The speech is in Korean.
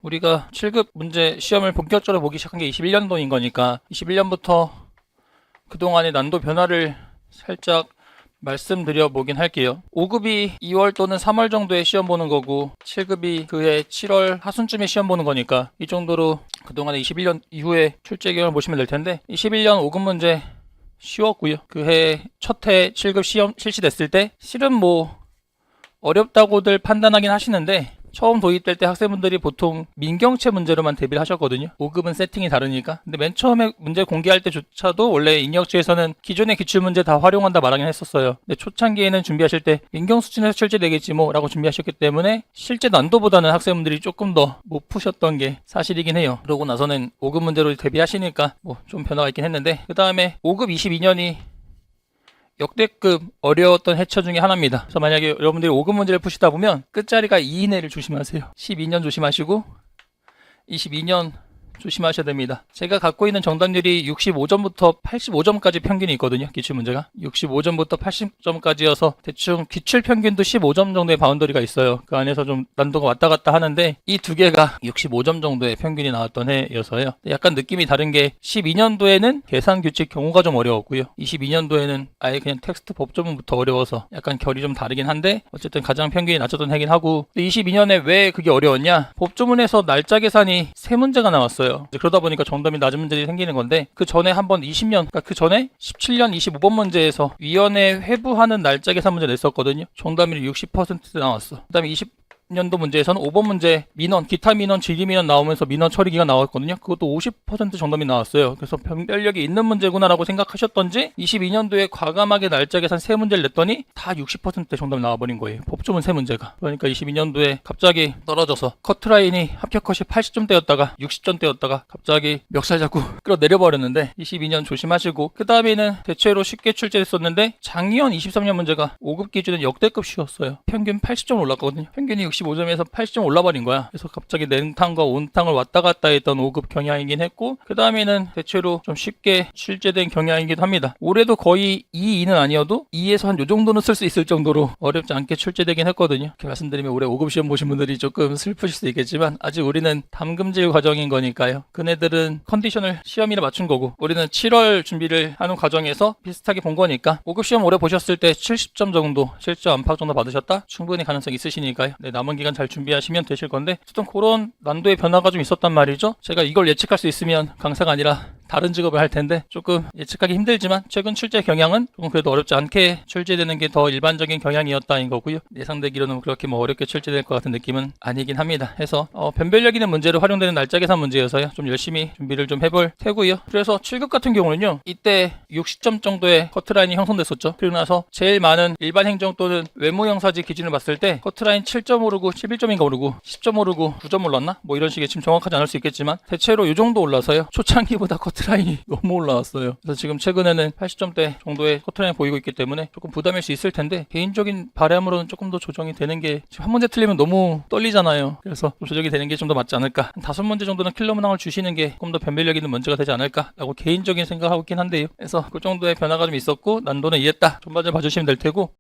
우리가 7급 문제 시험을 본격적으로 보기 시작한 게 21년도인 거니까 21년부터 그동안의 난도 변화를 살짝 말씀드려 보긴 할게요. 5급이 2월 또는 3월 정도에 시험 보는 거고 7급이 그해 7월 하순쯤에 시험 보는 거니까 이 정도로 그동안의 21년 이후에 출제 경험을 보시면 될 텐데 21년 5급 문제 쉬웠고요. 그해 첫 해 7급 시험 실시됐을 때 실은 뭐 어렵다고들 판단하긴 하시는데 처음 도입될 때 학생분들이 보통 민경채 문제로만 대비를 하셨거든요. 5급은 세팅이 다르니까. 근데 맨 처음에 문제 공개할 때조차도 원래 인력제에서는 기존의 기출문제 다 활용한다 말하긴 했었어요. 근데 초창기에는 준비하실 때 민경 수준에서 출제되겠지 뭐 라고 준비하셨기 때문에 실제 난도보다는 학생분들이 조금 더 못 푸셨던 게 사실이긴 해요. 그러고 나서는 5급 문제로 대비하시니까 뭐 좀 변화가 있긴 했는데 그 다음에 5급 22년이 역대급 어려웠던 해처 중에 하나입니다. 그래서 만약에 여러분들이 5급 문제를 푸시다 보면 끝자리가 2 이내를 조심하세요. 12년 조심하시고 22년 조심하셔야 됩니다. 제가 갖고 있는 정답률이 65점부터 85점까지 평균이 있거든요. 기출문제가 65점부터 80점까지여서 대충 기출 평균도 15점 정도의 바운더리가 있어요. 그 안에서 좀 난도가 왔다 갔다 하는데 이 두 개가 65점 정도의 평균이 나왔던 해여서요. 약간 느낌이 다른 게 12년도에는 계산규칙 경우가 좀 어려웠고요. 22년도에는 아예 그냥 텍스트 법조문부터 어려워서 약간 결이 좀 다르긴 한데 어쨌든 가장 평균이 낮았던 해긴 하고 22년에 왜 그게 어려웠냐? 법조문에서 날짜 계산이 3문제가 나왔어요. 그러다 보니까 정답이 낮은 문제들이 생기는 건데 그 전에 한번 20년, 그러니까 그 전에 17년 25번 문제에서 위원회 회부하는 날짜 계산 문제 냈었거든요. 정답률이 60% 나왔어. 그 다음에 20년도 문제에서는 5번 문제 민원, 기타 민원, 질의 민원 나오면서 민원 처리기가 나왔거든요. 그것도 50% 정답이 나왔어요. 그래서 변별력이 있는 문제구나라고 생각하셨던지 22년도에 과감하게 날짜 계산 3문제를 냈더니 다 60% 정답이 나와버린 거예요. 법조문 3문제가. 그러니까 22년도에 갑자기 떨어져서 커트라인이 합격 컷이 80점대였다가 60점대였다가 갑자기 멱살 잡고 끌어내려버렸는데 22년 조심하시고 그 다음에는 대체로 쉽게 출제됐었는데 작년 23년 문제가 5급 기준은 역대급 쉬웠어요. 평균 80점 올랐거든요. 평균이 65점에서 80점 올라버린 거야. 그래서 갑자기 냉탕과 온탕을 왔다 갔다 했던 5급 경향이긴 했고 그 다음에는 대체로 좀 쉽게 출제된 경향이기도 합니다. 올해도 거의 2, 2는 아니어도 2에서 한 요 정도는 쓸 수 있을 정도로 어렵지 않게 출제되긴 했거든요. 이렇게 말씀드리면 올해 5급 시험 보신 분들이 조금 슬프실 수 있겠지만 아직 우리는 담금질 과정인 거니까요. 그네들은 컨디션을 시험이라 맞춘 거고 우리는 7월 준비를 하는 과정에서 비슷하게 본 거니까 5급 시험 올해 보셨을 때 70점 정도 실제 안팎 정도 받으셨다? 충분히 가능성 있으시니까요. 네, 남은 기간 잘 준비하시면 되실 건데 어쨌든 그런 난도의 변화가 좀 있었단 말이죠. 제가 이걸 예측할 수 있으면 강사가 아니라 다른 직업을 할 텐데 조금 예측하기 힘들지만 최근 출제 경향은 조금 그래도 어렵지 않게 출제되는 게 더 일반적인 경향이었다인 거고요. 예상되기로는 그렇게 뭐 어렵게 출제될 것 같은 느낌은 아니긴 합니다. 해서 변별력 있는 문제로 활용되는 날짜 계산 문제여서요. 좀 열심히 준비를 좀 해볼 테고요. 그래서 7급 같은 경우는요. 이때 60점 정도의 커트라인이 형성됐었죠. 그리고 나서 제일 많은 일반 행정 또는 외무 형사직 기준을 봤을 때 커트라인 7점 오르고 11점인가 오르고 10점 오르고 9점 올랐나? 뭐 이런 식의 지금 정확하지 않을 수 있겠지만 대체로 이 정도 올라서요. 초창기보다 커트라인이 너무 올라왔어요. 그래서 지금 최근에는 80점대 정도의 커트라인이 보이고 있기 때문에 조금 부담일 수 있을 텐데 개인적인 바람으로는 조금 더 조정이 되는 게 지금 한 문제 틀리면 너무 떨리잖아요. 그래서 좀 조정이 되는 게 좀 더 맞지 않을까. 한 5문제 정도는 킬러 문항을 주시는 게 조금 더 변별력 있는 문제가 되지 않을까라고 개인적인 생각하고 있긴 한데요. 그래서 그 정도의 변화가 좀 있었고 난도는 이해했다. 전반적으로 봐주시면 될 테고